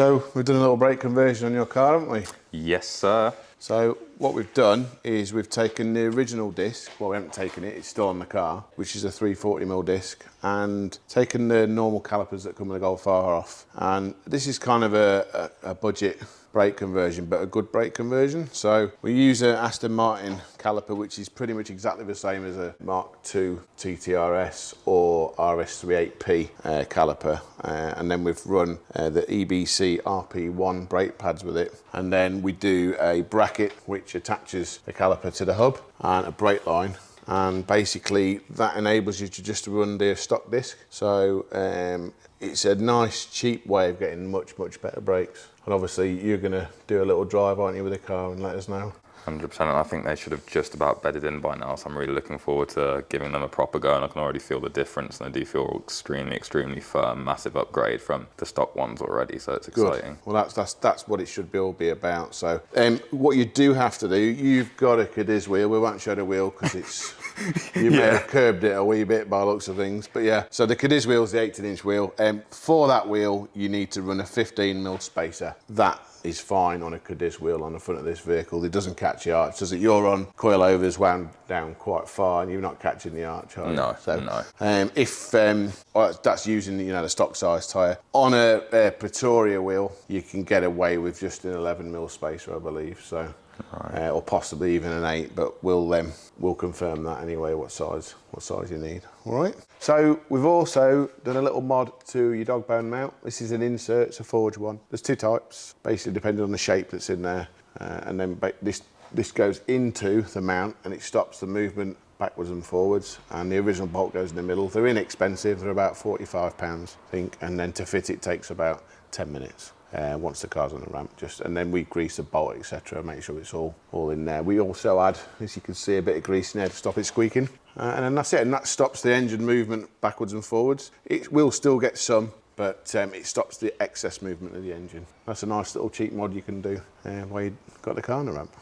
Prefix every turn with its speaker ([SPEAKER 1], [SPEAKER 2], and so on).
[SPEAKER 1] So we've done a little brake conversion on your car, haven't we?
[SPEAKER 2] Yes, sir.
[SPEAKER 1] So what we've done is we've taken the original disc, well we haven't taken it, it's still on the car, which is a 340mm disc, and taken the normal calipers that come with the Golf R off. And this is kind of a budget brake conversion, but a good brake conversion. So we use an Aston Martin caliper, which is pretty much exactly the same as a Mark II TTRS or RS38P caliper. And then we've run the EBC RP1 brake pads with it. And then we do a bracket which attaches the caliper to the hub and a brake line. And basically that enables you to just run the stock disc. So it's a nice cheap way of getting much better brakes. And obviously you're going to do a little drive, aren't you, with the car, and let us know.
[SPEAKER 2] 100%, and I think they should have just about bedded in by now, so I'm really looking forward to giving them a proper go, and I can already feel the difference, and they do feel extremely firm, massive upgrade from the stock ones already, so it's exciting.
[SPEAKER 1] Good. Well, that's what it should all be about. So what you do have to do, you've got a Cadiz wheel. We won't show the wheel because it's you may have curbed it a wee bit by the looks of things, but yeah. So the Cadiz wheel is the 18-inch wheel. For that wheel, you need to run a 15mm spacer. That is fine on a Cadiz wheel on the front of this vehicle. It doesn't catch the arch, does it? You're on coilovers wound down quite far, and you're not catching the arch, are you?
[SPEAKER 2] No,
[SPEAKER 1] so,
[SPEAKER 2] no.
[SPEAKER 1] If that's using the stock size tyre. On a Pretoria wheel, you can get away with just an 11mm spacer, I believe. So. Right. Or possibly even an 8, but we'll confirm that anyway, what size you need. All right. So we've also done a little mod to your dog bone mount. This is an insert, it's a forged one. There's two types, basically depending on the shape that's in there, and then this goes into the mount and it stops the movement backwards and forwards, and the original bolt goes in the middle. They're inexpensive, they're about £45, I think, and then to fit it takes about 10 minutes. Once the car's on the ramp, and then we grease the bolt, etc., make sure it's all in there. We also add, as you can see, a bit of grease in there to stop it squeaking, and then that's it, and that stops the engine movement backwards and forwards. It will still get some, but it stops the excess movement of the engine. That's a nice little cheap mod you can do while you've got the car on the ramp.